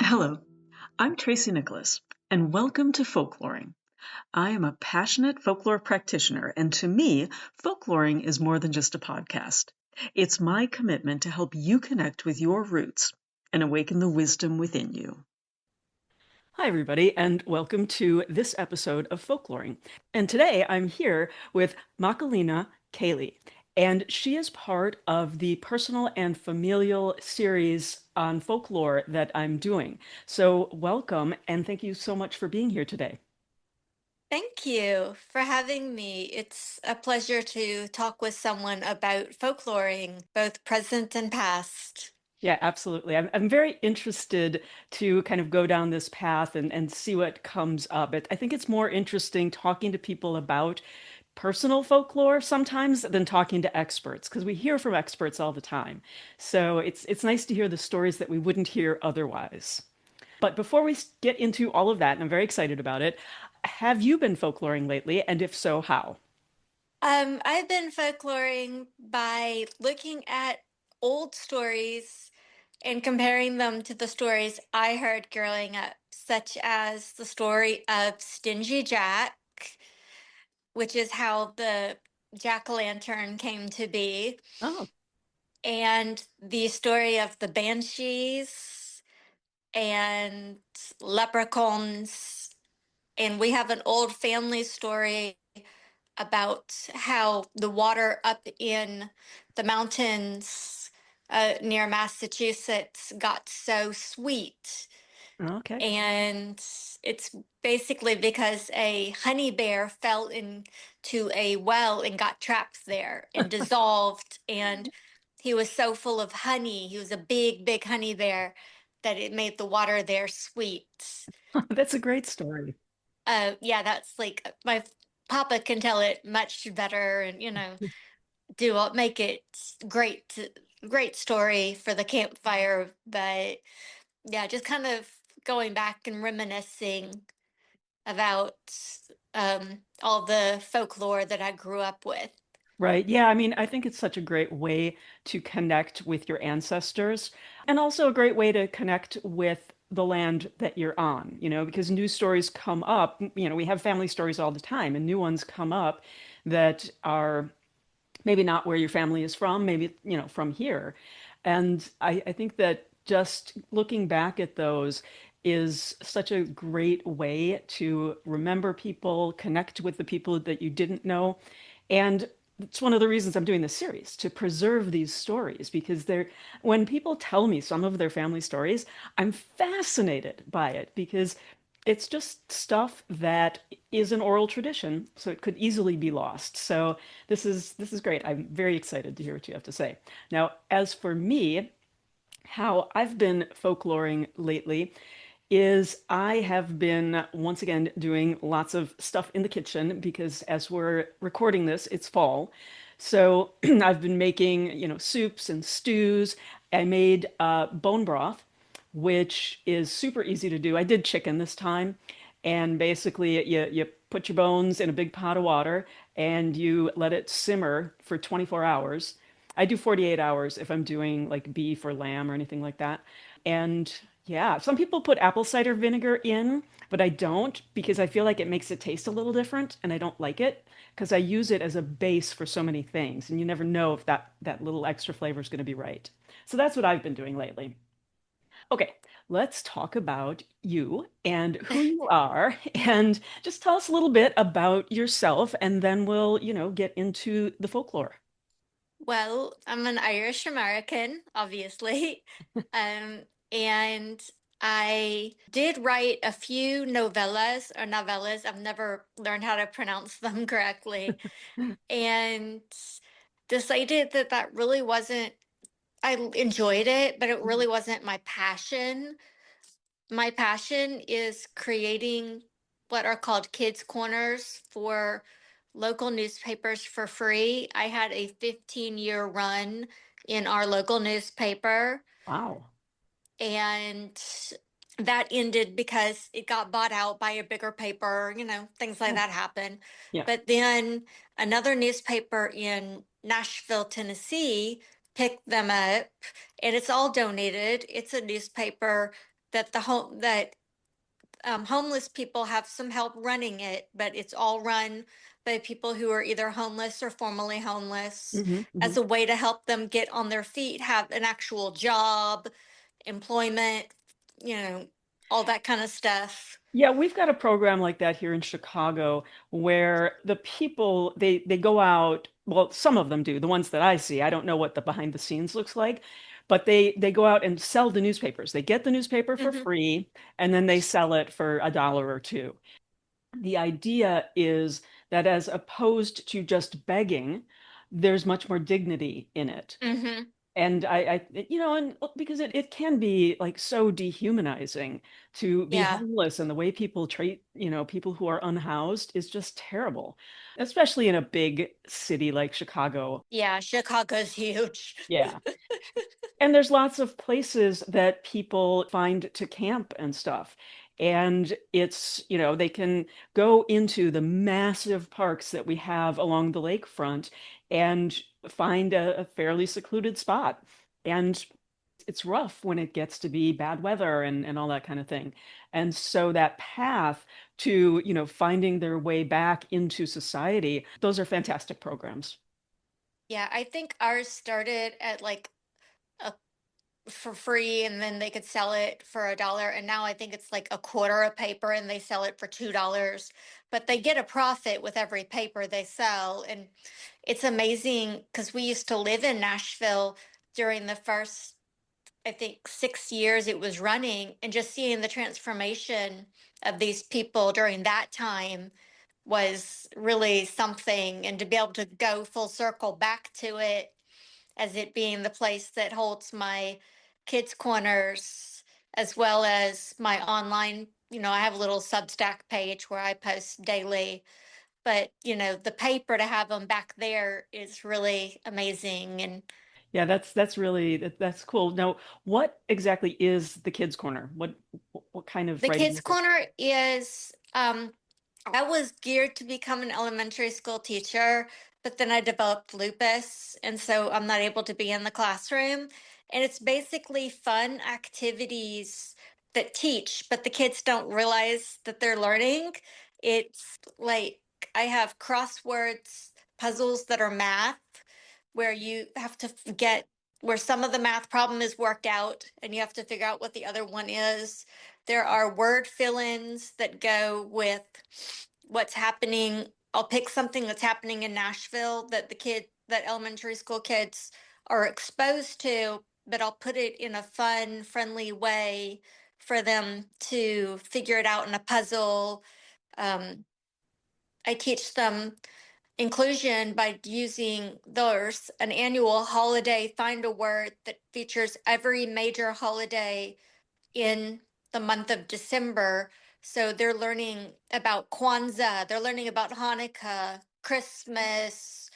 Hello, I'm Tracy Nicholas, and welcome to Folkloring. I am a passionate folklore practitioner, and to me, folkloring is more than just a podcast. It's my commitment to help you connect with your roots and awaken the wisdom within you. Hi, everybody, and welcome to this episode of Folkloring. And today I'm here with McCollonough Ceili, and she is part of the personal and familial series on folklore that I'm doing. So, welcome, and thank you so much for being here today. Thank you for having me. It's a pleasure to talk with someone about folkloring, both present and past. Yeah, absolutely. I'm very interested to kind of go down this path and see what comes up. I think it's more interesting talking to people about personal folklore sometimes than talking to experts because we hear from experts all the time. So it's nice to hear the stories that we wouldn't hear otherwise. But before we get into all of that, and I'm very excited about it, have you been folkloring lately? And if so, how? I've been folkloring by looking at old stories and comparing them to the stories I heard growing up, such as the story of Stingy Jack, which is how the jack-o'-lantern came to be, Oh, and the story of the banshees and leprechauns. And we have an old family story about how the water up in the mountains near Massachusetts got so sweet. okay. And it's basically because a honey bear fell into a well and got trapped there and dissolved. And he was so full of honey. He was a big, big honey bear that it made the water there sweet. That's a great story. Yeah, that's like my papa can tell it much better, and make it great, great story for the campfire. But yeah, just kind of going back and reminiscing about all the folklore that I grew up with. Right. Yeah. I mean, I think it's such a great way to connect with your ancestors and also a great way to connect with the land that you're on, because new stories come up. We have family stories all the time, and new ones come up that are maybe not where your family is from, maybe, from here. And I think that just looking back at those is such a great way to remember people, connect with the people that you didn't know. And it's one of the reasons I'm doing this series, to preserve these stories, because when people tell me some of their family stories, I'm fascinated by it because it's just stuff that is an oral tradition, so it could easily be lost. So this is great. I'm very excited to hear what you have to say. Now, as for me, how I've been folkloring lately is I have been once again doing lots of stuff in the kitchen because as we're recording this, it's fall. So I've been making, soups and stews. I made bone broth, which is super easy to do. I did chicken this time, and basically you put your bones in a big pot of water and you let it simmer for 24 hours. I do 48 hours if I'm doing like beef or lamb or anything like that. And yeah, some people put apple cider vinegar in, but I don't because I feel like it makes it taste a little different and I don't like it because I use it as a base for so many things and you never know if that little extra flavor is going to be right. So that's what I've been doing lately. Okay, let's talk about you and who you are and just tell us a little bit about yourself and then we'll, get into the folklore. Well, I'm an Irish American, obviously. Um, and I did write a few novellas. I've never learned how to pronounce them correctly. And decided that that really wasn't, enjoyed it, but it really wasn't my passion. My passion is creating what are called kids' corners for local newspapers for free. I had a 15-year run in our local newspaper, Wow. and that ended because it got bought out by a bigger paper, things like Oh, that happen. yeah. But then another newspaper in Nashville, Tennessee picked them up, and it's all donated. It's a newspaper that homeless people have some help running it, but it's all run by people who are either homeless or formerly homeless, Hmm. as a way to help them get on their feet, have an actual job, employment, you know, all that kind of stuff. Yeah, we've got a program like that here in Chicago where the people they go out, well, some of them do, the ones that I see. I don't know what the behind the scenes looks like, but they go out and sell the newspapers. They get the newspaper for Hmm. free and then they sell it for a dollar or two. The idea is that as opposed to just begging, there's much more dignity in it. Hmm. And and because it can be like so dehumanizing to be Yeah. homeless, and the way people treat, people who are unhoused is just terrible, especially in a big city like Chicago. Yeah. Chicago's huge. Yeah. And there's lots of places that people find to camp and stuff. And they can go into the massive parks that we have along the lakefront and find a fairly secluded spot. And it's rough when it gets to be bad weather and all that kind of thing. And so that path to, finding their way back into society, those are fantastic programs. Yeah. I think ours started at like a for free, and then they could sell it for a dollar, and now I think it's like a quarter a paper and they sell it for $2, but they get a profit with every paper they sell. And it's amazing because we used to live in Nashville during the first, I think, 6 years it was running, and just seeing the transformation of these people during that time was really something. And to be able to go full circle back to it, as it being the place that holds my kids' corners, as well as my online, I have a little Substack page where I post daily. But, the paper, to have them back there is really amazing. And Yeah, that's cool. Now, what exactly is the Kids Corner? What kind of the writing kids' is it? corner is, I was geared to become an elementary school teacher, but then I developed lupus, and so I'm not able to be in the classroom. And it's basically fun activities that teach, but the kids don't realize that they're learning. It's like I have crosswords, puzzles that are math, where you have to get where some of the math problem is worked out and you have to figure out what the other one is. There are word fill-ins that go with what's happening. I'll pick something that's happening in Nashville that elementary school kids are exposed to, but I'll put it in a fun, friendly way for them to figure it out in a puzzle. Um, I teach them inclusion by using there's an annual holiday find a word that features every major holiday in the month of December. So they're learning about Kwanzaa, they're learning about Hanukkah, Christmas.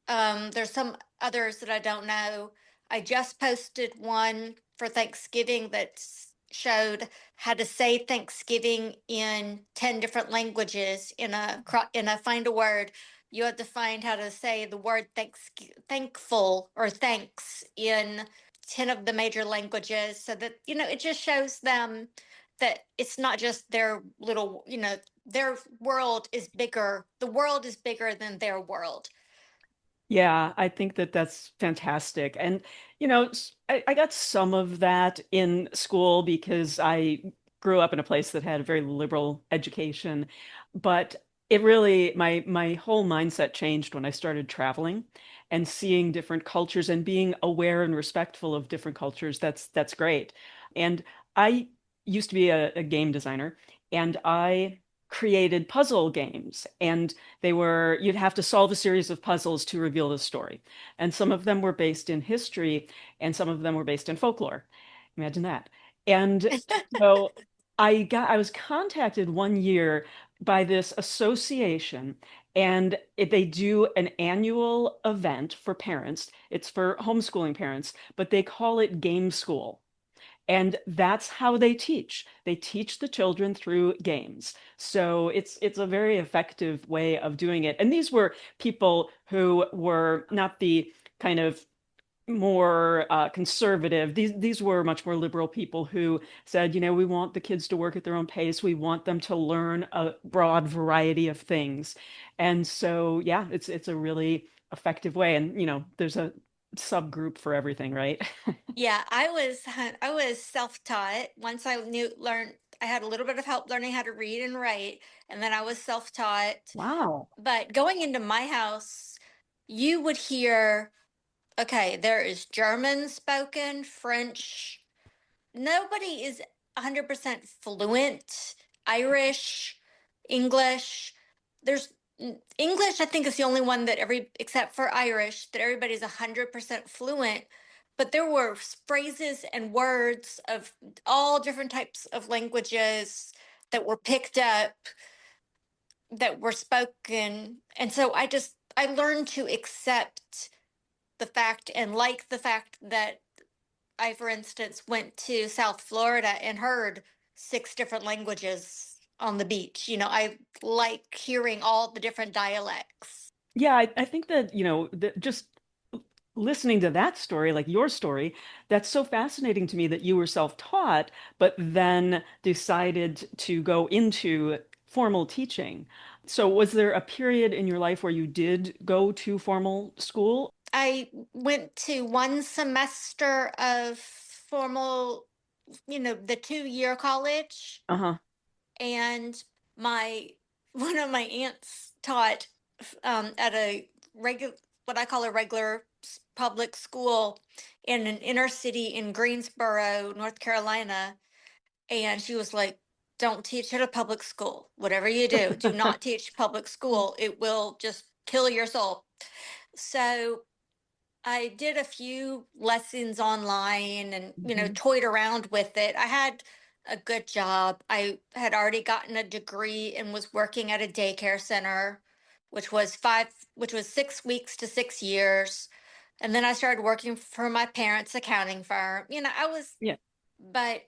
There's some others that I don't know. I just posted one for Thanksgiving that showed how to say Thanksgiving in 10 different languages in a find a word. You have to find how to say the word thankful or thanks in 10 of the major languages, so that it just shows them that it's not just their little, their world is bigger. The world is bigger than their world. Yeah, I think that that's fantastic. And, I got some of that in school because I grew up in a place that had a very liberal education. But it really, my whole mindset changed when I started traveling and seeing different cultures and being aware and respectful of different cultures. That's great. And I used to be a game designer, and I created puzzle games, and you'd have to solve a series of puzzles to reveal the story. And some of them were based in history and some of them were based in folklore. Imagine that. And so I was contacted one year by this association, and they do an annual event for parents. It's for homeschooling parents, but they call it Game School. And that's how they teach. They teach the children through games. So it's a very effective way of doing it. And these were people who were not the kind of more conservative. These were much more liberal people who said, we want the kids to work at their own pace. We want them to learn a broad variety of things. And so, yeah, it's a really effective way. And, there's a subgroup for everything, right? Yeah, I was self-taught. Once I learned, I had a little bit of help learning how to read and write, and then I was self-taught. Wow. But going into my house, you would hear, okay, there is German spoken, French. Nobody is 100% fluent. Irish, English. There's English, I think, is the only one that except for Irish, that everybody's 100% fluent. But there were phrases and words of all different types of languages that were picked up, that were spoken. And so I learned to accept the fact and like the fact that I, for instance, went to South Florida and heard 6 different languages on the beach. I like hearing all the different dialects. Yeah, I think that, just listening to that story, like your story, that's so fascinating to me that you were self-taught, but then decided to go into formal teaching. So was there a period in your life where you did go to formal school? I went to one semester of formal, the 2-year college, Uh-huh. and my one of my aunts taught at a regular, what I call a regular public school in an inner city in Greensboro, North Carolina. And she was like, don't teach at a public school. Whatever you do, do not teach public school. It will just kill your soul. So I did a few lessons online and, Mhm. toyed around with it. I had a good job. I had already gotten a degree and was working at a daycare center, which was 6 weeks to 6 years. And then I started working for my parents' accounting firm. Yeah. But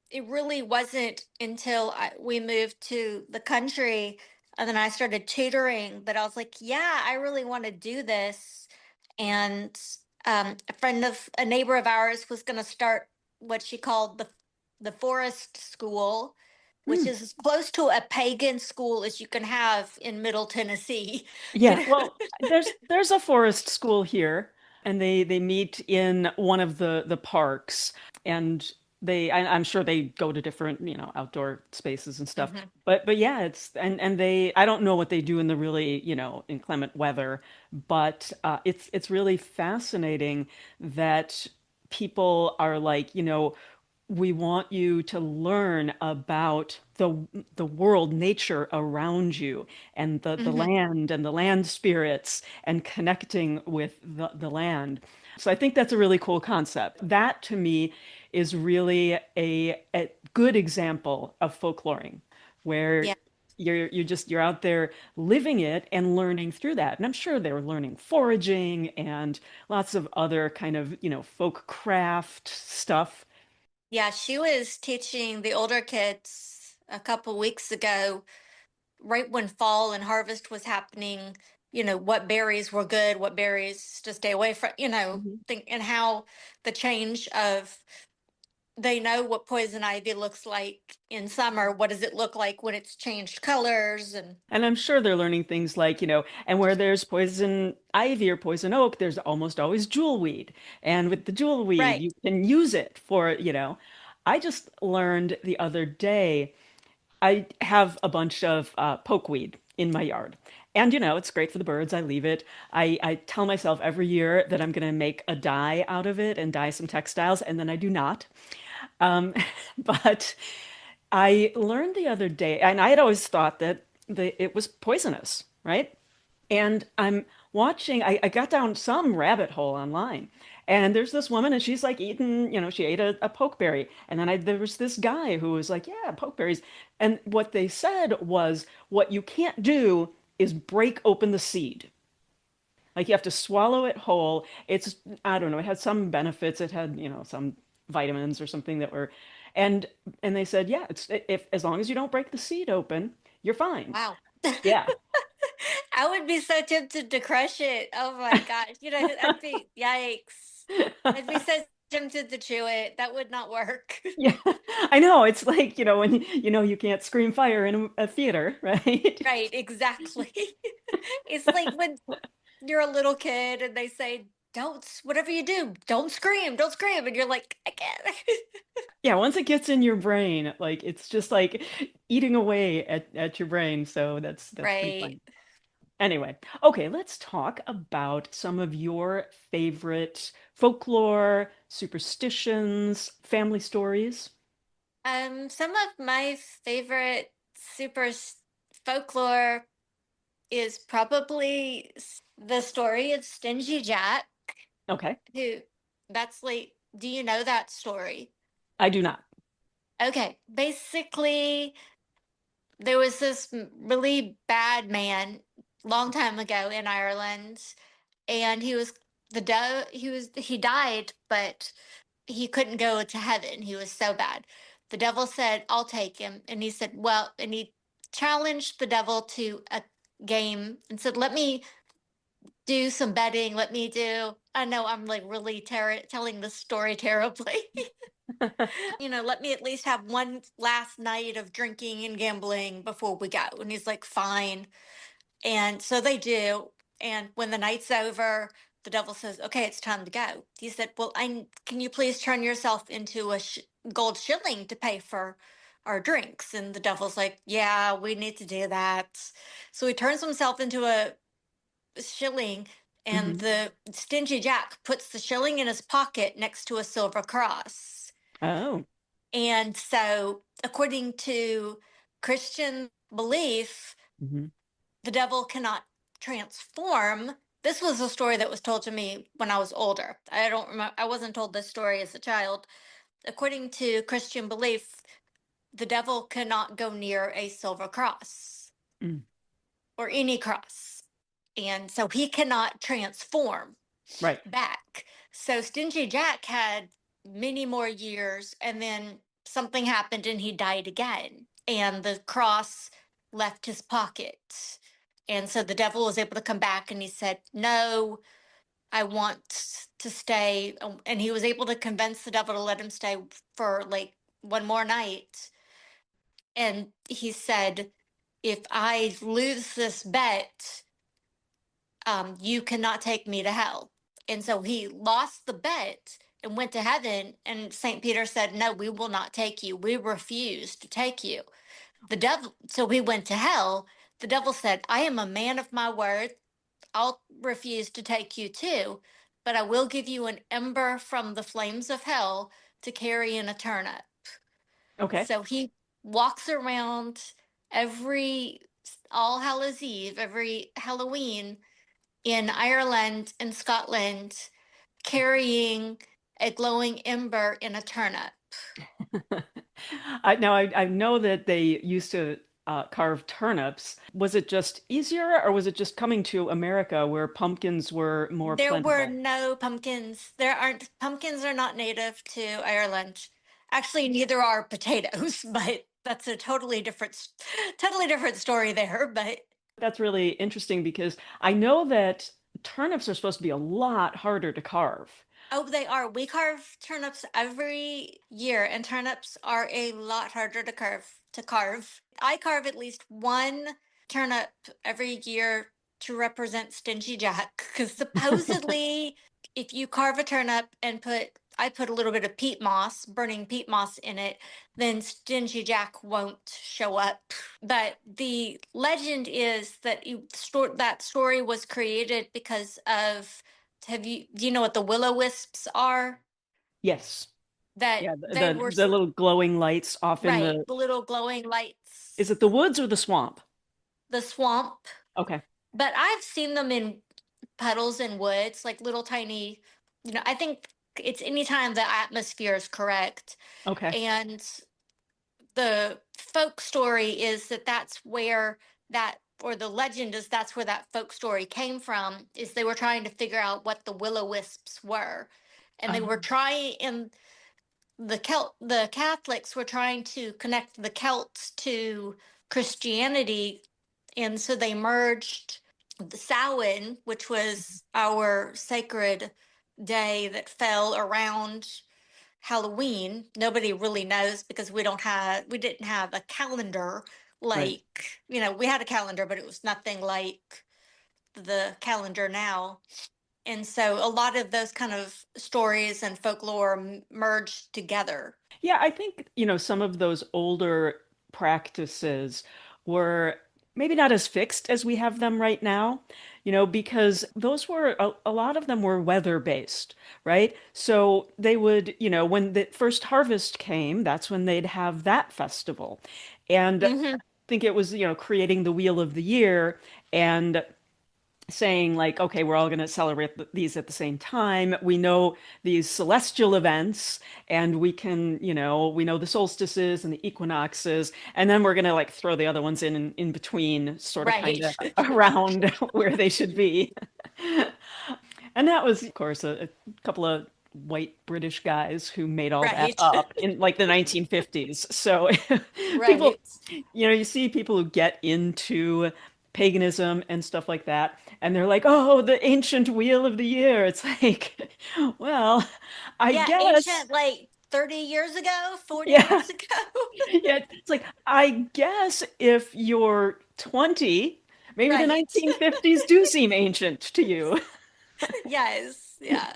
it really wasn't until we moved to the country and then I started tutoring that I was like, yeah, I really want to do this. And a neighbor of ours was going to start what she called the forest school, which Hmm. is as close to a pagan school as you can have in Middle Tennessee. you Yeah, know well, there's a forest school here, and they meet in one of the parks, and I'm sure they go to different, outdoor spaces and stuff. Mhm. But yeah, and they I don't know what they do in the really, inclement weather, but it's really fascinating that people are like, we want you to learn about the world, nature around you, and the Mhm. land and the land spirits and connecting with the land. So I think that's a really cool concept. That to me is really a good example of folkloring, where Yeah. you're out there living it and learning through that. And I'm sure they were learning foraging and lots of other kind of, folk craft stuff. Yeah, she was teaching the older kids a couple weeks ago, right when fall and harvest was happening, what berries were good, what berries to stay away from, and how the change of they know what poison ivy looks like in summer. What does it look like when it's changed colors? And And I'm sure they're learning things like, and where there's poison ivy or poison oak, there's almost always jewelweed. And with the jewelweed, right. you can use it for, I just learned the other day, I have a bunch of pokeweed in my yard. And, it's great for the birds. I leave it. I tell myself every year that I'm going to make a dye out of it and dye some textiles, and then I do not. Um, but I learned the other day, and I had always thought that it was poisonous, right? And I'm watching, I got down some rabbit hole online. And there's this woman, and she's like eating, she ate a pokeberry. And then there was this guy who was like, yeah, pokeberries. And what they said was, what you can't do is break open the seed. Like you have to swallow it whole. I don't know, it had some benefits. It had, some vitamins or something that were, and and they said, yeah, if as long as you don't break the seed open, you're fine. Wow. Yeah. I would be so tempted to crush it. Oh my gosh. I'd be, yikes. I'd be so tempted to chew it. That would not work. Yeah, I know. It's like, when you can't scream fire in a theater, right? Right, exactly. It's like when you're a little kid and they say, don't, whatever you do, don't scream. And you're like, I can't. Yeah, once it gets in your brain, like it's just like eating away at your brain. So that's pretty Right. funny. Anyway, okay, let's talk about some of your favorite folklore, superstitions, family stories. Some of my favorite super folklore is probably the story of Stingy Jack, Okay, who that's like, do you know that story? I do not. Okay, basically, there was this really bad man long time ago in Ireland, and he died, but he couldn't go to heaven. He was so bad. The devil said, "I'll take him," and he said, "Well," and he challenged the devil to a game and said, "Let me do some betting. Let me do." I know I'm like really telling the story terribly. Let me at least have one last night of drinking and gambling before we go. And he's like, fine. And so they do. And when the night's over, the devil says, okay, it's time to go. He said, well, can you please turn yourself into a gold shilling to pay for our drinks? And the devil's like, yeah, we need to do that. So he turns himself into a shilling, and Hmm. the stingy Jack puts the shilling in his pocket next to a silver cross. Oh. And so, according to Christian belief, Hmm. the devil cannot transform. This was a story that was told to me when I was older. I don't remember, I wasn't told this story as a child. According to Christian belief, the devil cannot go near a silver cross Mm. or any cross. And so he cannot transform Right. back. So Stingy Jack had many more years, and then something happened and he died again. And the cross left his pocket. And so the devil was able to come back and he said, no, I want to stay. And he was able to convince the devil to let him stay for like one more night. And he said, if I lose this bet, you cannot take me to hell. And so he lost the bet and went to heaven. And St. Peter said, no, we will not take you. We refuse to take you. The devil, so he went to hell. The devil said, I am a man of my word. I'll refuse to take you too, but I will give you an ember from the flames of hell to carry in a turnip. Okay. So he walks around every All Hallows Eve, every Halloween in Ireland and Scotland, carrying a glowing ember in a turnip. I know that they used to carve turnips. Was it just easier, or was it just coming to America where pumpkins were more There were plentiful? no pumpkins. Pumpkins are not native to Ireland. Actually, neither are potatoes, but that's a totally different story there. But That's really interesting because I know that turnips are supposed to be a lot harder to carve. oh, they are. We carve turnips every year, and turnips are a lot harder to carve. I carve at least one turnip every year to represent Stingy Jack, because supposedly, if you carve a turnip and I put a little bit of peat moss, burning peat moss in it, then Stingy Jack won't show up. But the legend is that that story was created because of do you know what the will-o-wisps are? Yes. That Yeah, they were the little glowing lights off in right, the, the little glowing lights, is it the woods or the swamp? the swamp. Okay. But I've seen them in puddles and woods, like little tiny, I think it's anytime the atmosphere is correct. Okay. And the folk story is that that's where that or the legend is that's where that folk story came from, is they were trying to figure out what the will-o-wisps were, and they were trying, and the Catholics were trying to connect the Celts to Christianity, and so they merged the Samhain, which was our sacred day that fell around Halloween. Nobody really knows because we didn't have a calendar Right. like, we had a calendar, but it was nothing like the calendar now. And so a lot of those kind of stories and folklore merged together. Yeah, I think, some of those older practices were maybe not as fixed as we have them right now, because those were a lot of them were weather based, right? So they would, when the first harvest came, that's when they'd have that festival. And I Hmm. think it was, creating the wheel of the year and saying like, okay, we're all going to celebrate these at the same time. We know these celestial events, and we know the solstices and the equinoxes, and then we're going to like throw the other ones in between, sort of kind Right. of around where they should be. And that was, of course, a couple of white British guys who made all that Right. up in like the 1950s. So people, Right. you see people who get into paganism and stuff like that, and they're like, "Oh, the ancient wheel of the year." It's like, well, I Yeah, guess, ancient, like 30 years ago, 40 yeah, years ago. yeah. It's like, I guess if you're 20, maybe the Right. 1950s do seem ancient to you. Yes. Yeah.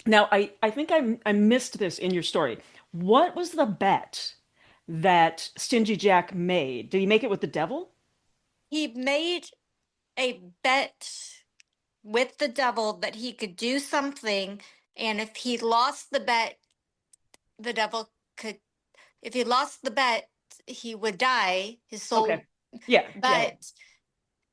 Now, I think I missed this in your story. What was the bet that Stingy Jack made? Did he make it with the devil? He made a bet with the devil that he could do something, and if he lost the bet, the devil could, if he lost the bet, he would die, his Okay. soul. Yeah, yeah, yeah. But,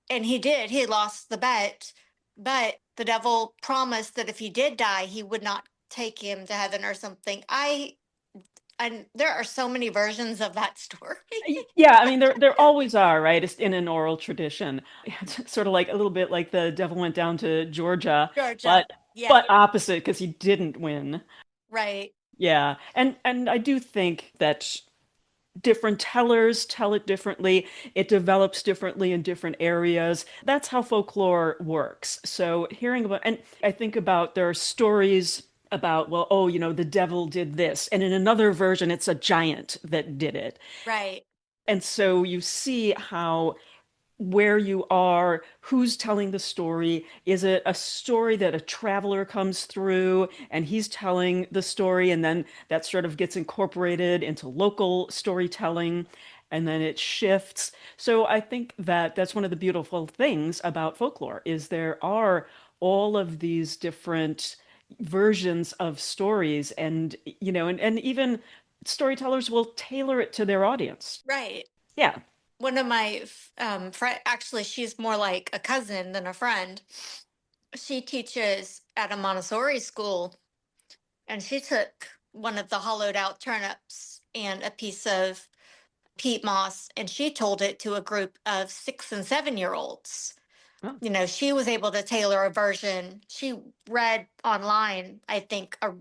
and he did, he lost the bet, but the devil promised that if he did die, he would not take him to heaven or something. And there are so many versions of that story. Yeah, I mean there always are, right? It's in an oral tradition. It's sort of like a little bit like the devil went down to Georgia, Georgia. but Yeah. opposite because he didn't win. Right. Yeah. And I do think that different tellers tell it differently. It develops differently in different areas. That's how folklore works. So hearing about, and I think about there are stories about, well, oh, the devil did this. And in another version, it's a giant that did it. Right. And so you see how where you are, who's telling the story. Is it a story that a traveler comes through and he's telling the story, and then that sort of gets incorporated into local storytelling, and then it shifts? So I think that that's one of the beautiful things about folklore is there are all of these different versions of stories, and and even storytellers will tailor it to their audience. Right. Yeah. One of my friend, actually, she's more like a cousin than a friend. She teaches at a Montessori school, and she took one of the hollowed out turnips and a piece of peat moss, and she told it to a group of 6 and 7 year olds. Oh. She was able to tailor a version. She read online, I think, a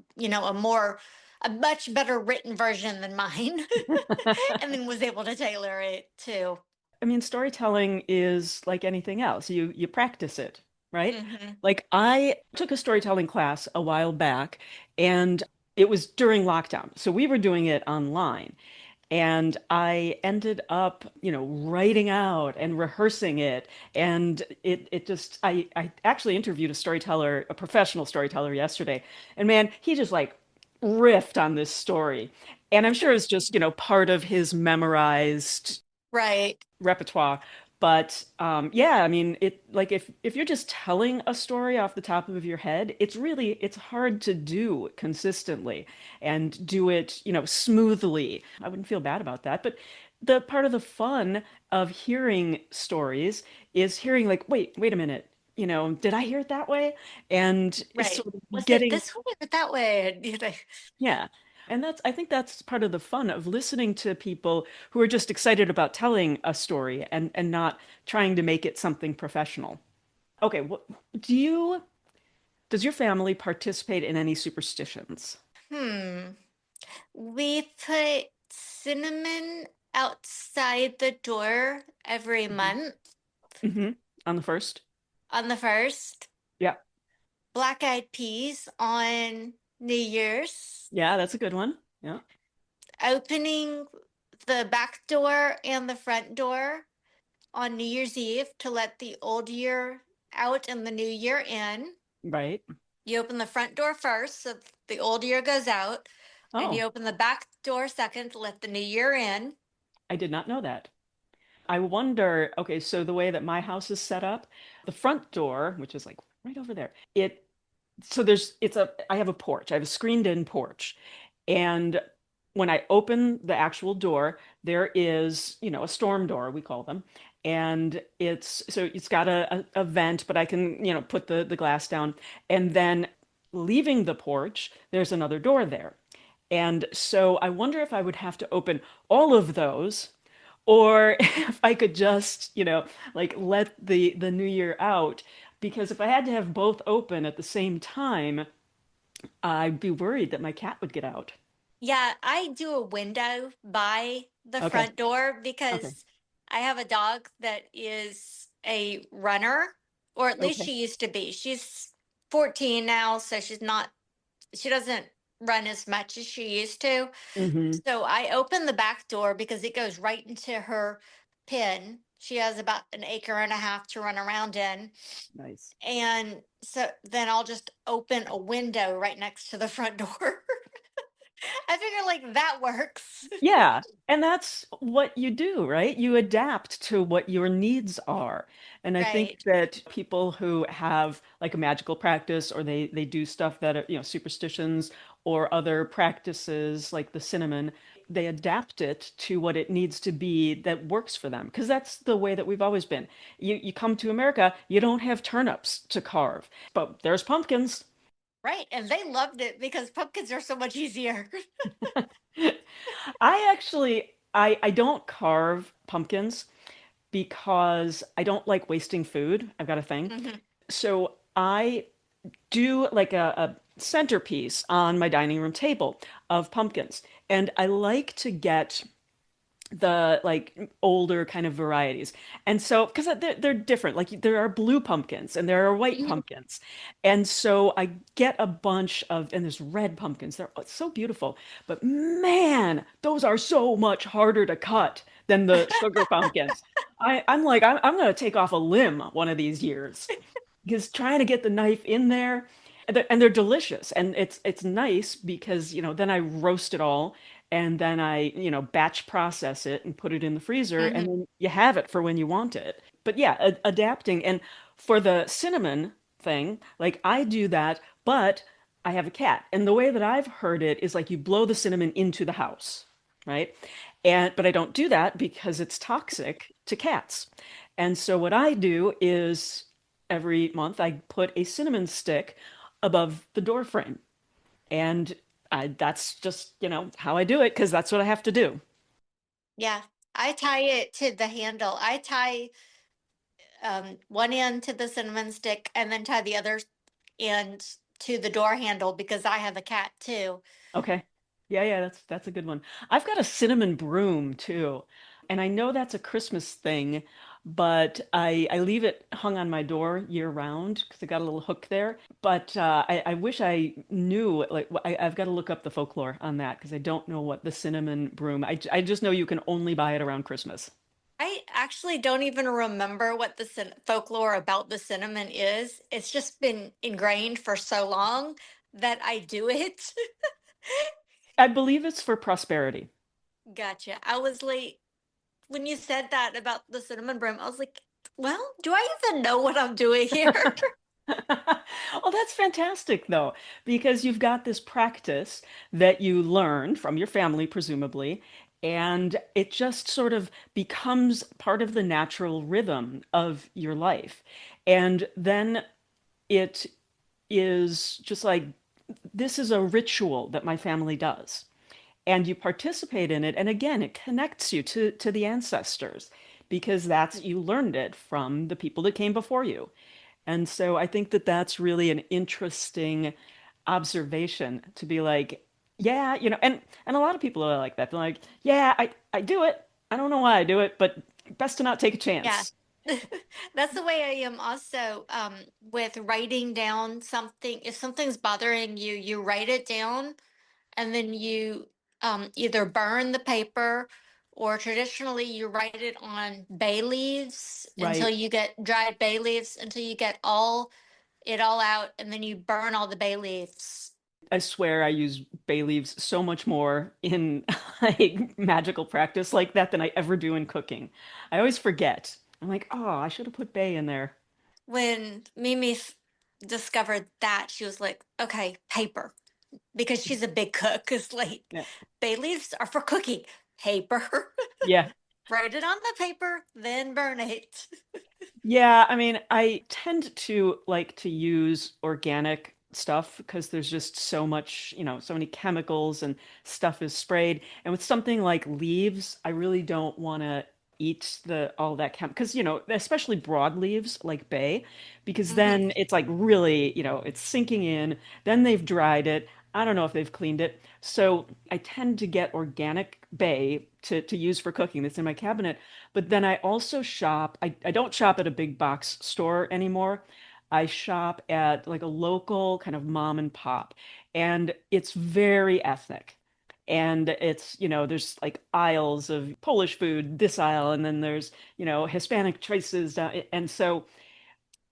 much better written version than mine, and then was able to tailor it too. I mean, storytelling is like anything else. You practice it, right? Hmm. Like I took a storytelling class a while back, and it was during lockdown. So we were doing it online. And I ended up, writing out and rehearsing it. And it just I actually interviewed a storyteller, a professional storyteller yesterday. And man, he just like riffed on this story. And I'm sure it's just, part of his memorized Right. repertoire. But yeah, I mean, it like if you're just telling a story off the top of your head, it's hard to do consistently and do it, smoothly. I wouldn't feel bad about that. But the part of the fun of hearing stories is hearing like, wait a minute, did I hear it that way? And it's Right. sort of Was it getting, this way or that way? yeah. And I think that's part of the fun of listening to people who are just excited about telling a story and not trying to make it something professional. Okay, what does your family participate in any superstitions? Hmm. We put cinnamon outside the door every Hmm. month Hmm. On the first? on the first. Yeah. black-eyed peas on New Year's, Yeah, that's a good one. Yeah. opening the back door and the front door on New Year's Eve to let the old year out and the new year in. Right. You open the front door first so the old year goes out, and you Oh, open the back door second to let the new year in. I did not know that. I wonder, okay, so the way that my house is set up, the front door, which is like right over there, I have a porch. I have a screened in porch. And when I open the actual door, there is, a storm door, we call them. And it's got a vent, but I can, put the glass down. And then leaving the porch, there's another door there. And so I wonder if I would have to open all of those, or if I could just, like let the new year out. Because if I had to have both open at the same time, I'd be worried that my cat would get out. Yeah, I do a window by the Okay. front door Okay. because I have a dog that is a runner, or at least Okay. she used to be. She's 14 now, so she doesn't run as much as she used to. Hmm. So I open the back door because it goes right into her pen. She has about an acre and a half to run around in. Nice. And so then I'll just open a window right next to the front door. I figure like that works. Yeah, and that's what you do, right? You adapt to what your needs are. And I think Right. that people who have like a magical practice, or they do stuff that are, superstitions or other practices like the cinnamon, they adapt it to what it needs to be that works for them. Because that's the way that we've always been. You come to America, you don't have turnips to carve, but there's pumpkins. Right. And they loved it because pumpkins are so much easier. I don't carve pumpkins because I don't like wasting food. I've got a thing. Hmm. So I do like a centerpiece on my dining room table of pumpkins. And I like to get the like older kind of varieties. And so, because they're different, like there are blue pumpkins and there are white pumpkins. And so I get a bunch of, and there's red pumpkins. They're so beautiful. But man, those are so much harder to cut than the sugar pumpkins. I'm going to take off a limb one of these years because trying to get the knife in there, and they're delicious, and it's nice because then I roast it all, and then I batch process it and put it in the freezer, and Hmm. then you have it for when you want it. But yeah, adapting. And for the cinnamon thing, like I do that, but I have a cat, and the way that I've heard it is like you blow the cinnamon into the house, right? But I don't do that because it's toxic to cats. And so what I do is every month I put a cinnamon stick above the door frame. And that's just, how I do it because that's what I have to do. Yeah. I tie it to the handle. I tie one end to the cinnamon stick and then tie the other end to the door handle because I have a cat too. Okay. Yeah, yeah, that's a good one. I've got a cinnamon broom too. And I know that's a Christmas thing, but I leave it hung on my door year round because I got a little hook there. But I wish I knew, like, I've got to look up the folklore on that because I don't know what the cinnamon broom. I just know you can only buy it around Christmas. I actually don't even remember what the folklore about the cinnamon is. It's just been ingrained for so long that I do it. I believe it's for prosperity. Gotcha. I was like, when you said that about the cinnamon broom, I was like, well, do I even know what I'm doing here? Well, that's fantastic, though, because you've got this practice that you learned from your family, presumably, and it just sort of becomes part of the natural rhythm of your life. And then it is just like, this is a ritual that my family does. And you participate in it. And again, it connects you to the ancestors because you learned it from the people that came before you. And so I think that that's really an interesting observation to be like, yeah, and a lot of people are like that. They're like, yeah, I do it. I don't know why I do it, but best to not take a Yeah. chance. That's the way I am also with writing down something. If something's bothering you, you write it down and then you either burn the paper or traditionally you write it on bay leaves until Right. you get dried bay leaves until you get all out and then you burn all the bay leaves. I swear I use bay leaves so much more in like magical practice like that than I ever do in cooking. I always forget. I'm like, oh, I should have put bay in there. When Mimi discovered that, she was like, okay, paper. Because she's a big cook. It's like Yeah. bay leaves are for cooking. Paper. Yeah. Write it on the paper, then burn it. Yeah, I mean, I tend to like to use organic stuff because there's just so much, so many chemicals and stuff is sprayed. And with something like leaves, I really don't want to eat the all that chem because, especially broadleaves like bay, because Hmm. then it's like really, it's sinking in. Then they've dried it. I don't know if they've cleaned it. So I tend to get organic bay to use for cooking that's in my cabinet. But then I also shop, I don't shop at a big box store anymore. I shop at like a local kind of mom and pop, and it's very ethnic. And it's, there's like aisles of Polish food, this aisle, and then there's, Hispanic choices. And so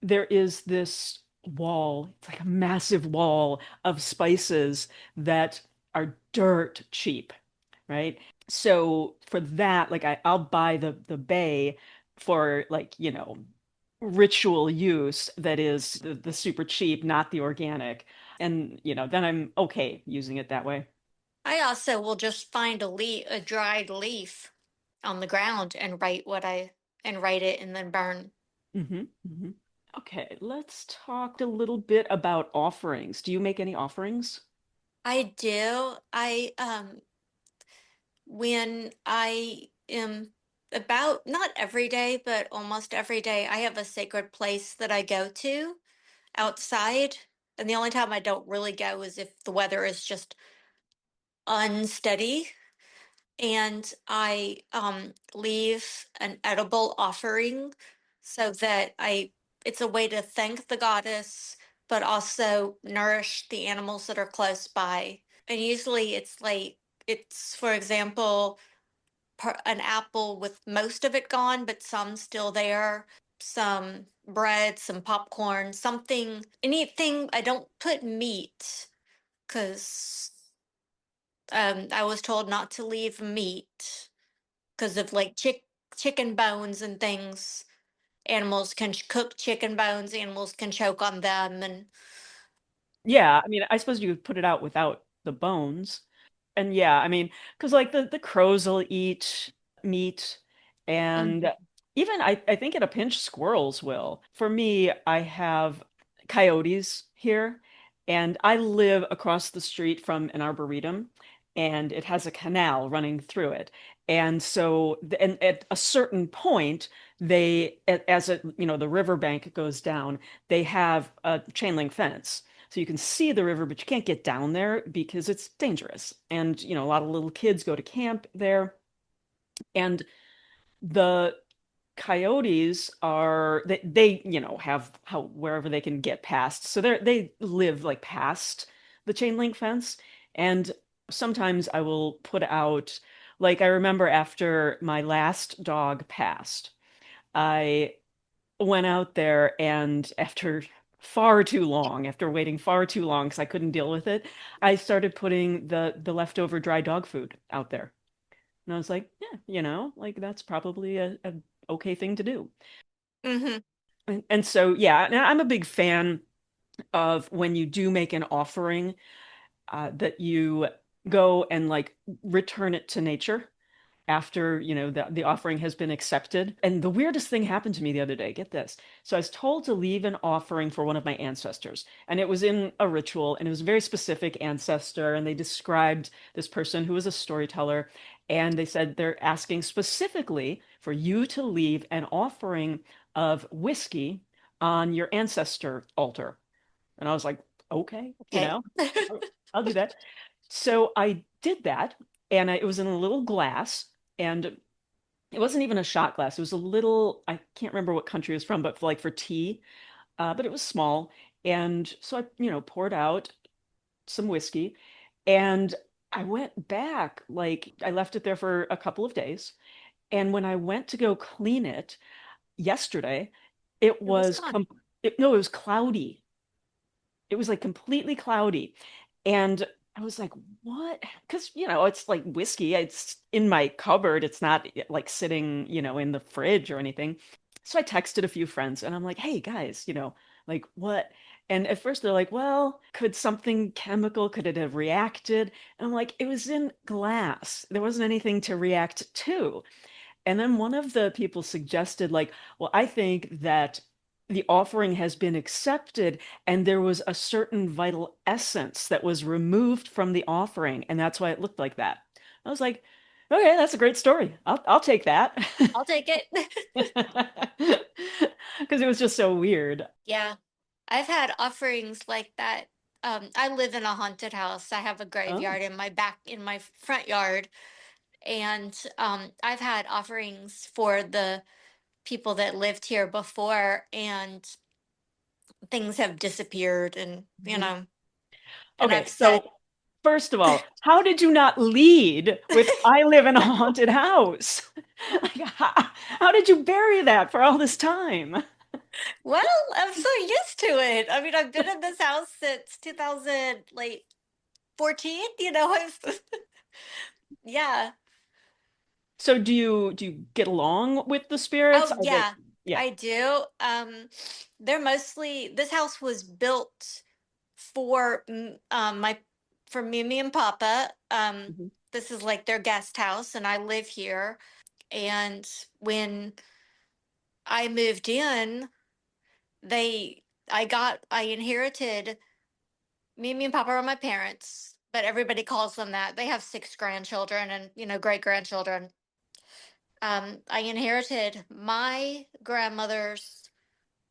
there is this wall, it's like a massive wall of spices that are dirt cheap, right? So for that, like I'll buy the bay for like, ritual use that is the super cheap, not the organic. And, then I'm okay using it that way. I also will just find a dried leaf on the ground and write it and then burn. Hmm. Okay, let's talk a little bit about offerings. Do you make any offerings? I do. I when I am about not every day, but almost every day, I have a sacred place that I go to outside. And the only time I don't really go is if the weather is just unsteady. And I leave an edible offering so that I it's a way to thank the goddess, but also nourish the animals that are close by. And usually it's for example an apple with most of it gone, but some still there. Some bread, some popcorn, something, anything. I don't put meat because I was told not to leave meat because of like chicken bones and things. Animals can cook chicken bones, animals can choke on them, and Yeah, I mean, I suppose you could put it out without the bones. And yeah, I mean, because like the crows will eat meat, and Mhm. even I think at a pinch, squirrels will. For me, I have coyotes here, and I live across the street from an arboretum, and it has a canal running through it. And so, and at a certain point, as it, the riverbank goes down, they have a chain link fence. So you can see the river, but you can't get down there because it's dangerous. And, a lot of little kids go to camp there. And the coyotes are they have how wherever they can get past. So they live like past the chain link fence. And sometimes I will put out, like I remember after my last dog passed, I went out there and after after waiting far too long because I couldn't deal with it, I started putting the leftover dry dog food out there. And I was like, yeah, like that's probably a okay thing to do. Mhm. And so, yeah, and I'm a big fan of when you do make an offering, that you go and like return it to nature after, the offering has been accepted. And the weirdest thing happened to me the other day. Get this. So I was told to leave an offering for one of my ancestors, and it was in a ritual, and it was a very specific ancestor, and they described this person who was a storyteller, and they said they're asking specifically for you to leave an offering of whiskey on your ancestor altar. And I was like, okay, Okay. I'll do that. So I did that, and it was in a little glass, and It wasn't even a shot glass. It was a little, I can't remember what country it was from, but like for tea. But it was small. And so I, poured out some whiskey and I went back, like I left it there for a couple of days. And when I went to go clean it yesterday, it It was was gone. no, it was cloudy. It was like completely cloudy. And I was like, what? Because, it's like whiskey. It's in my cupboard. It's not like sitting, in the fridge or anything. So I texted a few friends and I'm like, hey guys, like what? And at first they're like, well, could something chemical, could it have reacted? And I'm like, it was in glass. There wasn't anything to react to. And then one of the people suggested, like, well, I think that the offering has been accepted and there was a certain vital essence that was removed from the offering, and that's why it looked like that. I was like, okay, that's a great story. I'll take that. I'll take it. Because it was just so weird. Yeah. I've had offerings like that. I live in a haunted house. I have a Oh. graveyard in my front yard. And I've had offerings for the people that lived here before, and things have disappeared. And, Mhm. and Okay, I've said, so first of all, how did you not lead with I live in a haunted house? Like, how did you bury that for all this time? well, I'm so used to it. I mean, I've been in this house since 2000, like 14, yeah. So do you get along with the spirits? Oh, Are they, yeah, yeah. I do. This house was built for my for Mimi and Papa. Mhm. This is like their guest house, and I live here. And when I moved in, they I inherited Mimi and Papa are my parents, but everybody calls them that. They have six grandchildren and great grandchildren. I inherited my grandmother's.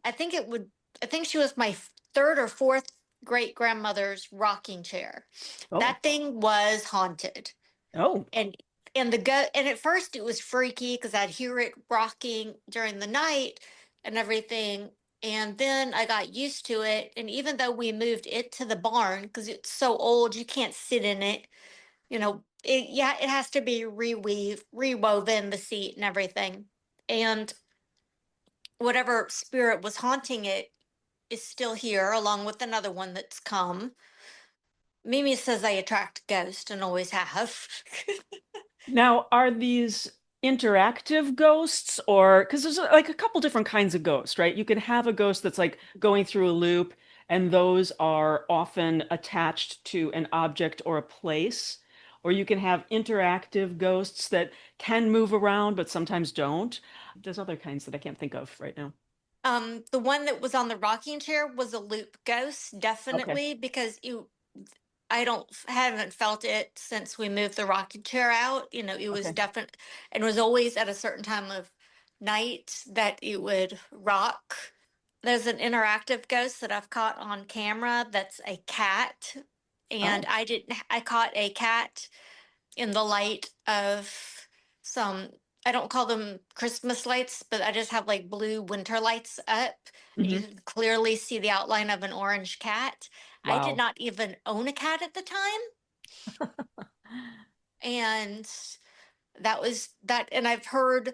I think it would. I think she was my third or fourth great grandmother's rocking chair. Oh. That thing was haunted, Oh. and and at first it was freaky because I'd hear it rocking during the night and everything. And then I got used to it, and even though we moved it to the barn because it's so old, you can't sit in it. It has to be rewoven the seat and everything. And whatever spirit was haunting it is still here, along with another one that's come. Mimi says I attract ghosts and always have. Now, are these interactive ghosts, or because there's like a couple different kinds of ghosts, right? You can have a ghost that's like going through a loop, and those are often attached to an object or a place. Or you can have interactive ghosts that can move around but sometimes don't. There's other kinds that I can't think of right now. The one that was on the rocking chair was a loop ghost, Okay. definitely, because I don't haven't felt it since we moved the rocking chair out. It was Okay. definite, and it was always at a certain time of night that it would rock. There's an interactive ghost that I've caught on camera that's a cat, and Oh. I caught a cat in the light of some, I don't call them Christmas lights, but I just have like blue winter lights up, and you Hmm. can clearly see the outline of an orange cat. I did Wow. not even own a cat at the time, and that was that. And I've heard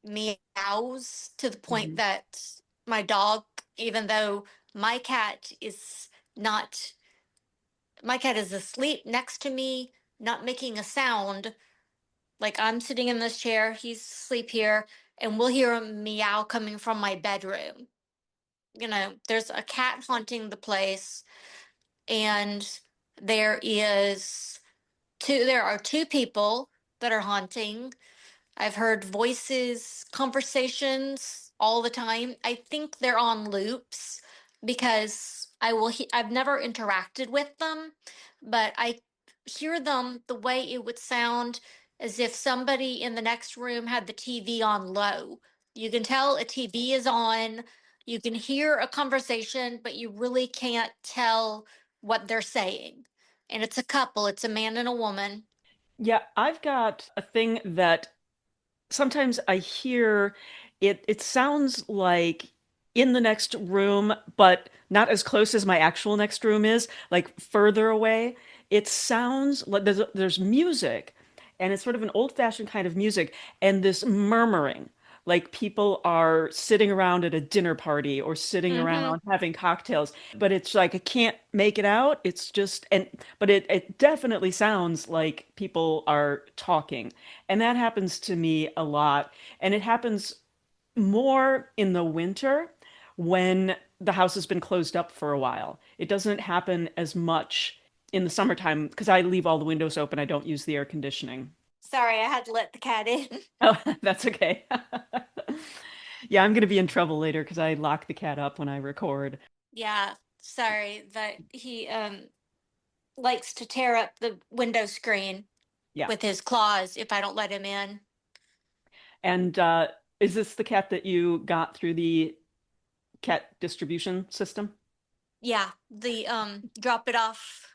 meows to the point Hmm. that my dog, even though my cat is not, my cat is asleep next to me, not making a sound. Like I'm sitting in this chair, he's asleep here, and we'll hear a meow coming from my bedroom. There's a cat haunting the place, and there are two people that are haunting. I've heard voices, conversations all the time. I think they're on loops because I've never interacted with them, but I hear them the way it would sound as if somebody in the next room had the TV on low. You can tell a TV is on, you can hear a conversation, but you really can't tell what they're saying. And it's a couple, it's a man and a woman. Yeah, I've got a thing that sometimes I hear it sounds like in the next room, but not as close as my actual next room is, like further away. It sounds like there's music, and it's sort of an old-fashioned kind of music, and this murmuring, like people are sitting around at a dinner party or sitting Mm-hmm. around having cocktails, but it's like I can't make it out. It's just and but it definitely sounds like people are talking. And that happens to me a lot. And it happens more in the winter when the house has been closed up for a while. It doesn't happen as much in the summertime because I leave all the windows open. I don't use the air conditioning. Sorry, I had to let the cat in. Oh, that's okay. Yeah, I'm going to be in trouble later because I lock the cat up when I record. Yeah, sorry that he likes to tear up the window screen Yeah. with his claws if I don't let him in. And is this the cat that you got through the cat distribution system? Yeah, the drop it off,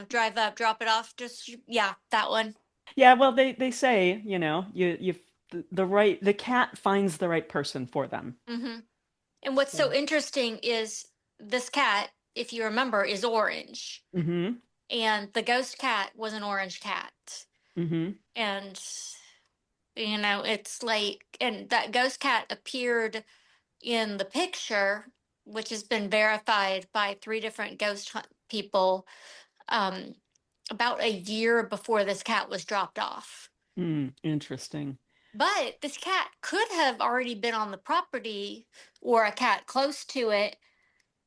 drive up, drop it off, just yeah, that one. Yeah, well, they say, the cat finds the right person for them. Mm-hmm. And what's so So, interesting is this cat, if you remember, is orange. hmm And the ghost cat was an orange cat. hmm And it's like, and that ghost cat appeared in the picture, which has been verified by three different ghost hunt people, um, about a year before this cat was dropped off. Interesting. But this cat could have already been on the property or a cat close to it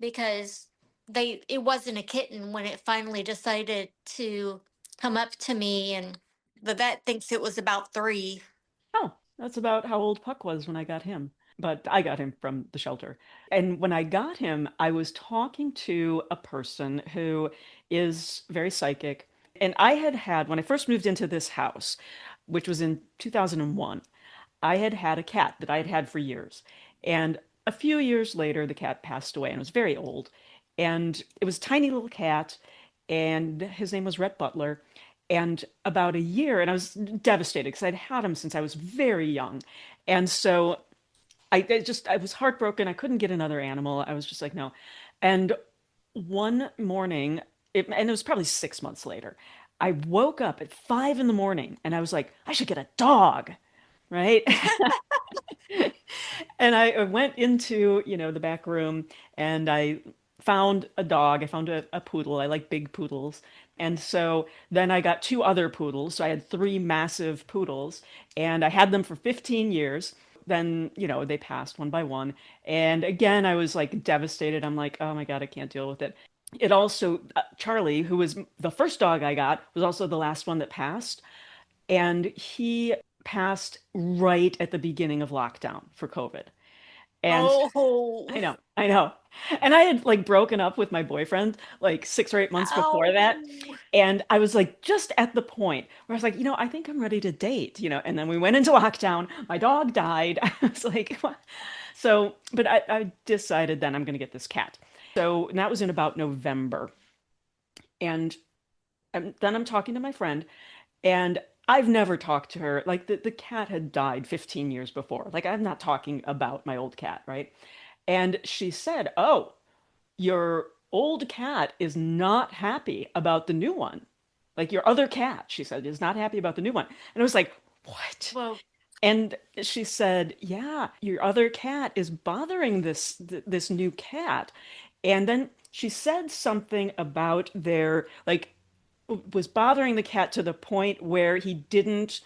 because it wasn't a kitten when it finally decided to come up to me, and the vet thinks it was about 3. Oh, that's about how old Puck was when I got him. But I got him from the shelter. And when I got him, I was talking to a person who is very psychic. And when I first moved into this house, which was in 2001, I had had a cat that I had had for years. And a few years later, the cat passed away and was very old. And it was a tiny little cat, and his name was Rhett Butler. And about a year, and I was devastated because I'd had him since I was very young. And so I was heartbroken. I couldn't get another animal. I was just like, no. And one morning, and it was probably 6 months later, I woke up at 5 in the morning and I was like, I should get a dog, right? And I went into, the back room and I found a dog. I found a poodle. I like big poodles. And so then I got two other poodles. So I had three massive poodles and I had them for 15 years. Then, they passed one by one. And again, I was like devastated. I'm like, oh my God, I can't deal with it. It also, Charlie, who was the first dog I got, was also the last one that passed. And he passed right at the beginning of lockdown for COVID. And Oh, I know. And I had like broken up with my boyfriend like 6 or 8 months before that. oh. And I was like just at the point where I was like, I think I'm ready to date. And then we went into lockdown. My dog died. I was like, what? So, but I decided then I'm going to get this cat. So, and that was in about November. And then I'm talking to my friend, and I've never talked to her. Like the cat had died 15 years before. Like I'm not talking about my old cat, right? And she said, "Oh, your old cat is not happy about the new one. Like your other cat," she said, "is not happy about the new one." And I was like, "What?" Well, And she said, "Yeah, your other cat is bothering this new cat." And then she said something about their like was bothering the cat to the point where he didn't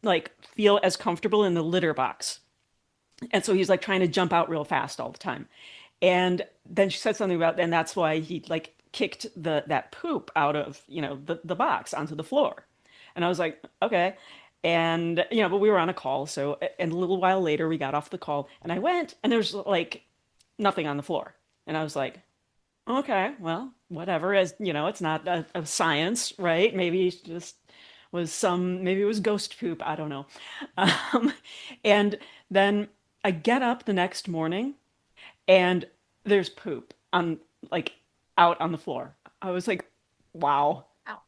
like feel as comfortable in the litter box. And so he's like trying to jump out real fast all the time. And then she said something about, and that's why he like kicked that poop out of, the box onto the floor. And I was like, okay. And, but we were on a call. So, and a little while later, we got off the call and I went and there's like nothing on the floor. And I was like, okay, well, whatever. As it's not a science, right? Maybe it just maybe it was ghost poop. I don't know. Um, and then I get up the next morning and there's poop on like out on the floor. I was like, wow. ow.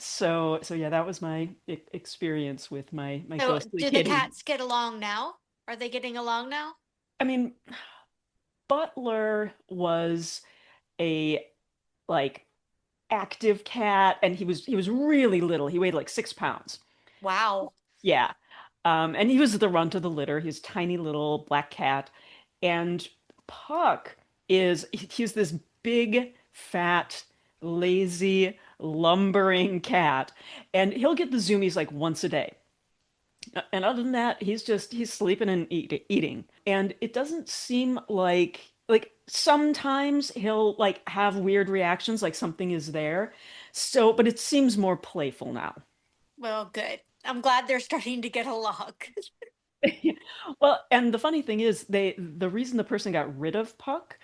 So yeah, that was my experience with my So ghostly do the kitty. cats get along now? Are they getting along now? I mean, Butler was a like active cat, and he was really little. He weighed like 6 pounds. Wow. Yeah. And he was the runt of the litter. He's a tiny little black cat. And Puck he's this big, fat, lazy, lumbering cat. And he'll get the zoomies like once a day. And other than that, he's sleeping and eating. And it doesn't seem like sometimes he'll like have weird reactions, like something is there. So, but it seems more playful now. Well, good. I'm glad they're starting to get along. Well, and the funny thing is, the reason the person got rid of Puck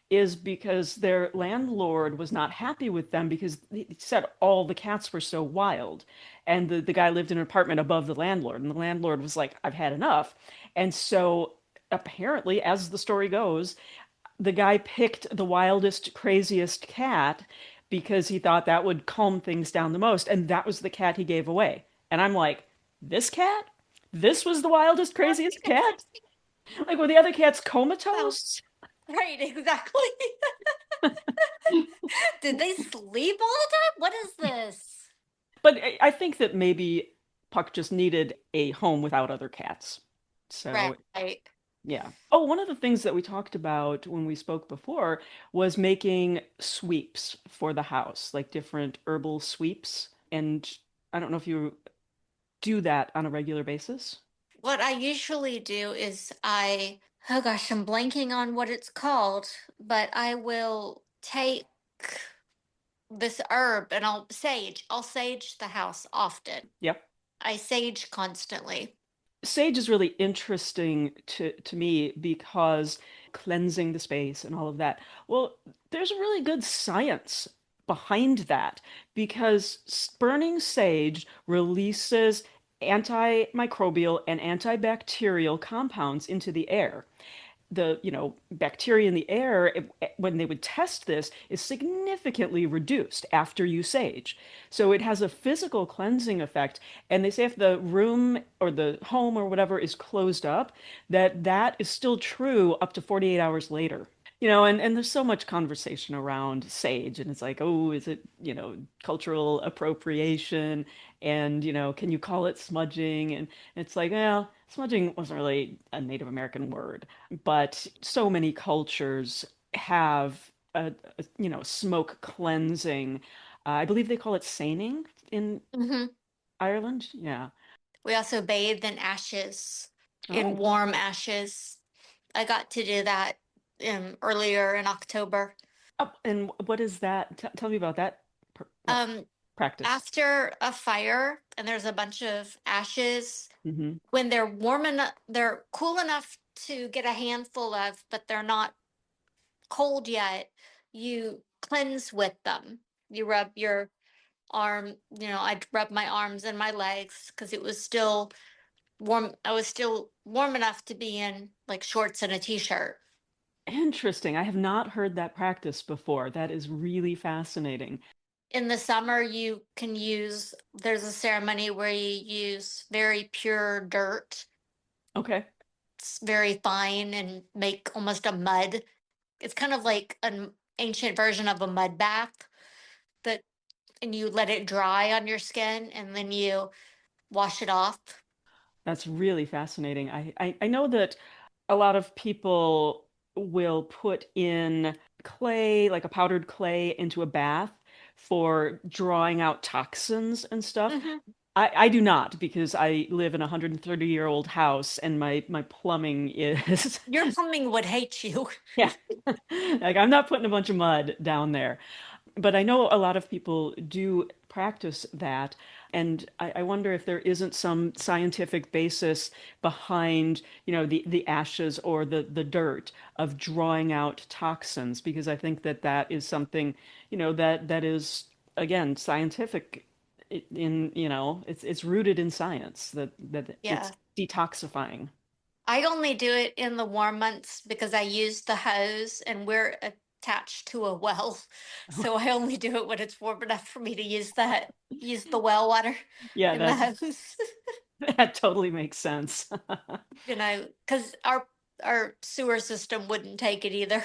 is because their landlord was not happy with them because he said all the cats were so wild. And the guy lived in an apartment above the landlord, and the landlord was like, I've had enough. And so apparently, as the story goes, the guy picked the wildest, craziest cat because he thought that would calm things down the most, and that was the cat he gave away. And I'm like, this cat? This was the wildest, craziest cat? Like, were the other cats Oh, comatose? right, exactly. Did they sleep all the time? What is this? But I think that maybe Puck just needed a home without other cats. So, Right. yeah. Oh, one of the things that we talked about when we spoke before was making sweeps for the house, like different herbal sweeps. And I don't know if you do that on a regular basis. What I usually do is oh gosh, I'm blanking on what it's called, but I will take this herb and I'll sage the house often. Yep. I sage constantly. Sage is really interesting to me because cleansing the space and all of that. Well, there's really good science behind that because burning sage releases antimicrobial and antibacterial compounds into the air. The bacteria in the air, when they would test this, is significantly reduced after you sage. So it has a physical cleansing effect. And they say if the room or the home or whatever is closed up, that is still true up to 48 hours later. And there's so much conversation around sage, and it's like, oh, is it, cultural appropriation? And, can you call it smudging? And it's like, well, smudging wasn't really a Native American word, but so many cultures have smoke cleansing. I believe they call it seining in Hmm. Ireland. Yeah. We also bathe in ashes, in Oh, warm ashes. I got to do that earlier in October. and what is that? Tell me about that Um, practice. After a fire and there's a bunch of ashes, Hmm. when they're warm enough, they're cool enough to get a handful of, but they're not cold yet, you cleanse with them. You rub your I'd rub my arms and my legs because it was still warm. I was still warm enough to be in like shorts and a t-shirt. Interesting. I have not heard that practice before. That is really fascinating. In the summer, there's a ceremony where you use very pure dirt. Okay. It's very fine and make almost a mud. It's kind of like an ancient version of a mud bath that, and you let it dry on your skin and then you wash it off. That's really fascinating. I know that a lot of people will put in clay, like a powdered clay, into a bath for drawing out toxins and stuff. Hmm. I do not because I live in a 130-year-old house and my plumbing is Your plumbing would hate you. yeah. Like I'm not putting a bunch of mud down there. But I know a lot of people do practice that, and I wonder if there isn't some scientific basis behind, the ashes or the dirt of drawing out toxins, because I think that is something, that is again scientific it's rooted in science that it's Yeah. detoxifying. I only do it in the warm months because I use the hose and we're attached to a well. So I only do it when it's warm enough for me to use the well water Yeah, in the house. that totally makes sense. Because our sewer system wouldn't take it either.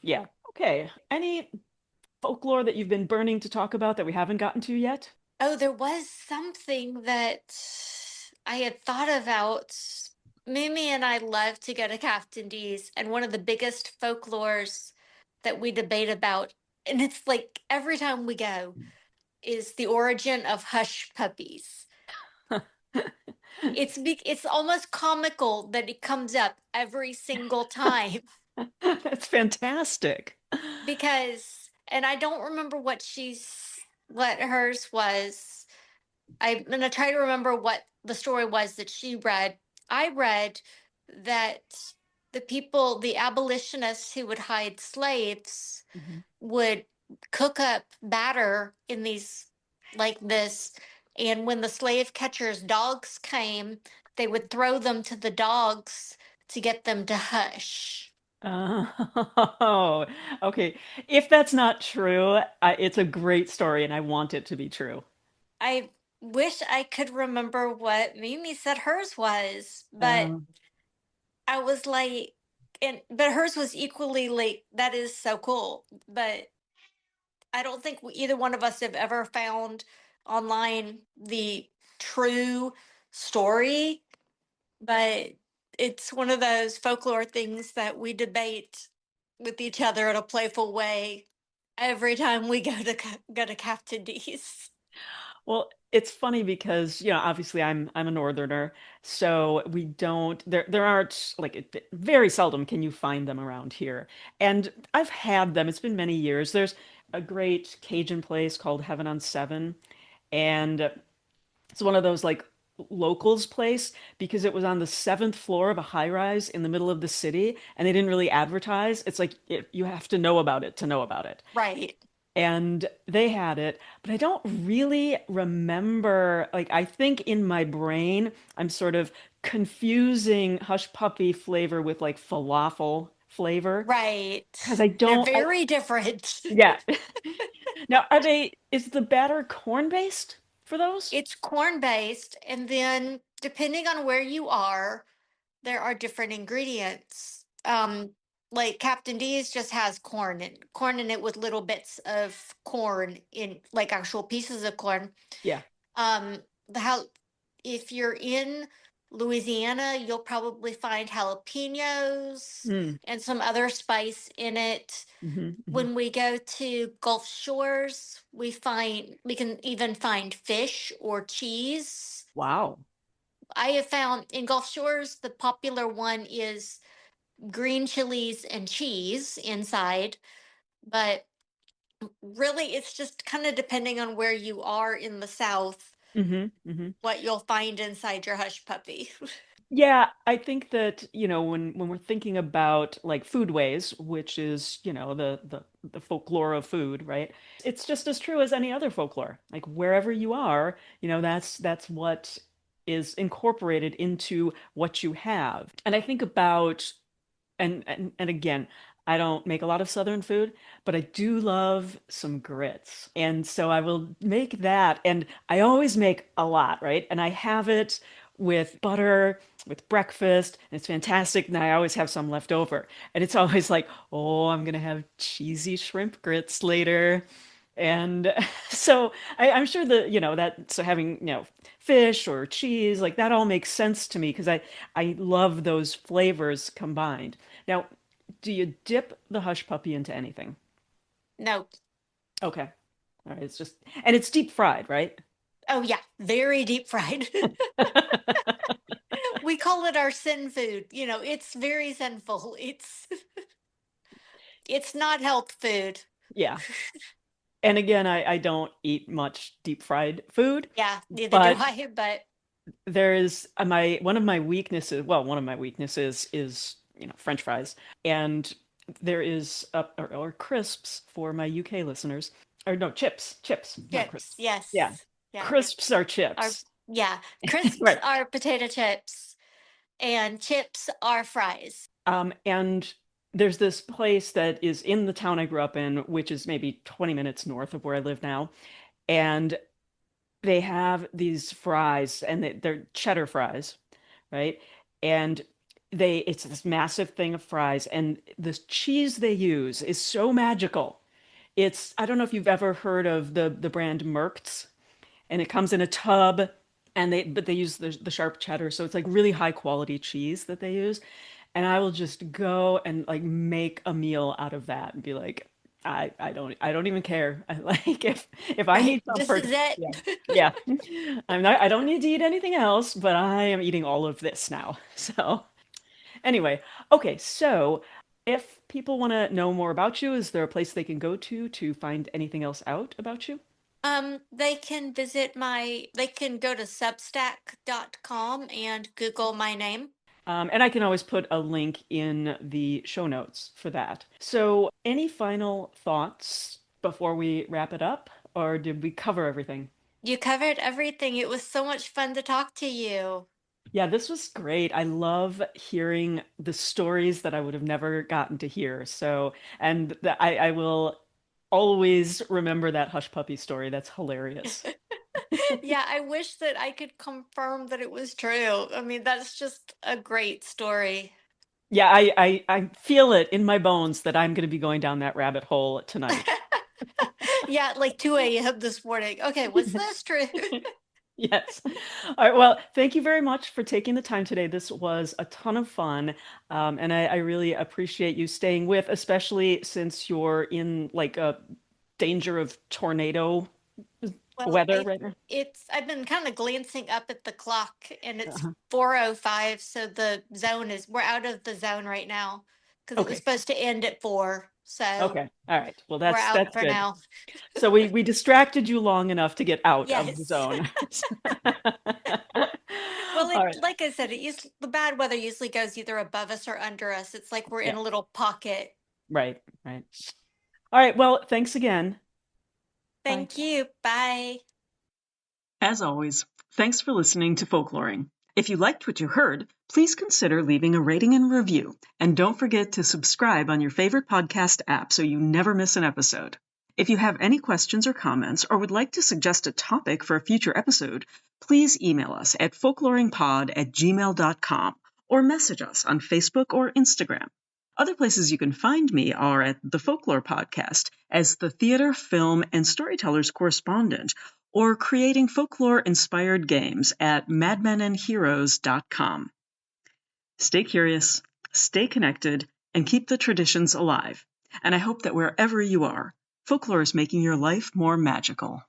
Yeah. Okay. Any folklore that you've been burning to talk about that we haven't gotten to yet? Oh, there was something that I had thought about. Mimi and I love to go to Captain D's, and one of the biggest folklores that we debate about, and it's like every time we go, is the origin of hush puppies. It's almost comical that it comes up every single time. That's fantastic. Because, and I don't remember what hers was. I'm gonna try to remember what the story was that she read. I read that the abolitionists who would hide slaves Mhm. would cook up batter in these like this, and when the slave catchers' dogs came, they would throw them to the dogs to get them to hush. Oh, okay. If that's not true, it's a great story and I want it to be true. I wish I could remember what Mimi said hers was, but Um, I was like, but hers was equally like, that is so cool. But I don't think either one of us have ever found online the true story, but it's one of those folklore things that we debate with each other in a playful way every time we go to Captain D's. well, it's funny because, obviously I'm a northerner, so we don't there aren't like very seldom can you find them around here. And I've had them. It's been many years. There's a great Cajun place called Heaven on Seven, and it's one of those like locals place because it was on the seventh floor of a high rise in the middle of the city and they didn't really advertise. It's like you have to know about it to know about it. Right. And they had it, but I don't really remember. Like, I think in my brain, I'm sort of confusing hush puppy flavor with like falafel flavor Right. because I They're don't, very different. yeah. Now, is the batter corn based for those? It's corn based, and then depending on where you are, there are different ingredients. Like Captain D's just has corn in it with little bits of corn in like actual pieces of corn. Yeah. The how If you're in Louisiana, you'll probably find jalapenos Mm. and some other spice in it. Hmm. When we go to Gulf Shores, we can even find fish or cheese. Wow. I have found in Gulf Shores the popular one is green chilies and cheese inside, but really it's just kind of depending on where you are in the South Hmm. what you'll find inside your hush puppy. Yeah, I think that, when we're thinking about like foodways, which is, the folklore of food, right? It's just as true as any other folklore. Like wherever you are, that's what is incorporated into what you have. And I think about and again, I don't make a lot of Southern food, but I do love some grits. And so I will make that. And I always make a lot, right? And I have it with butter, with breakfast, and it's fantastic. And I always have some left over. And it's always like, oh, I'm gonna have cheesy shrimp grits later. And so I'm sure that, that so having, fish or cheese, like that all makes sense to me because I love those flavors combined. Now, do you dip the hush puppy into anything? No. Okay. All right. And it's deep fried, right? Oh yeah, very deep fried. We call it our sin food. It's very sinful. It's not health food. Yeah. And again, I don't eat much deep fried food, Yeah, neither do but I, but there is one of my weaknesses. Well, one of my weaknesses is, French fries. And there is or crisps for my UK listeners. Or no, chips, not chips, crisps. Yeah. yes. Yeah. Crisps are Our chips. yeah, crisps Right. are potato chips and chips are fries. And there's this place that is in the town I grew up in, which is maybe 20 minutes north of where I live now. And they have these fries, and they're cheddar fries, right? And it's this massive thing of fries, and the cheese they use is so magical. I don't know if you've ever heard of the brand Merkt's, and it comes in a tub, and they use the sharp cheddar, so it's like really high quality cheese that they use. And I will just go and like make a meal out of that and be like, I don't even care. I like if I Right? need some This for is yeah. it. Yeah. I don't need to eat anything else, but I am eating all of this now. So anyway, okay, so if people want to know more about you, is there a place they can go to find anything else out about you? They can go to substack.com and Google my name. And I can always put a link in the show notes for that. So, any final thoughts before we wrap it up, or did we cover everything? You covered everything. It was so much fun to talk to you. Yeah, this was great. I love hearing the stories that I would have never gotten to hear. So, and I will always remember that Hush Puppy story. That's hilarious. Yeah, I wish that I could confirm that it was true. I mean, that's just a great story. Yeah, I feel it in my bones that I'm going to be going down that rabbit hole tonight. Yeah, like 2 a.m. this morning. Okay, was this true? Yes. All right. Well, thank you very much for taking the time today. This was a ton of fun. And I really appreciate you staying with, especially since you're in like a danger of tornado Well, weather right now. I've been kind of glancing up at the clock and it's Uh-huh. 4:05, so we're out of the zone right now because it was Okay. supposed to end at 4. So Okay. All right. Well, we're that's out that's for good. now. So we distracted you long enough to get out of the Yes. zone. Well, All right. like I said, the bad weather usually goes either above us or under us. It's like we're in Yeah. a little pocket. Right. Right. All right. Well, thanks again. Bye. Thank you. Bye. As always, thanks for listening to Folkloring. If you liked what you heard, please consider leaving a rating and review, and don't forget to subscribe on your favorite podcast app so you never miss an episode. If you have any questions or comments or would like to suggest a topic for a future episode, please email us at folkloringpod@gmail.com or message us on Facebook or Instagram. Other places you can find me are at the Folklore Podcast as the theater, film, and storytellers correspondent, or creating folklore-inspired games at madmenandheroes.com. Stay curious, stay connected, and keep the traditions alive. And I hope that wherever you are, folklore is making your life more magical.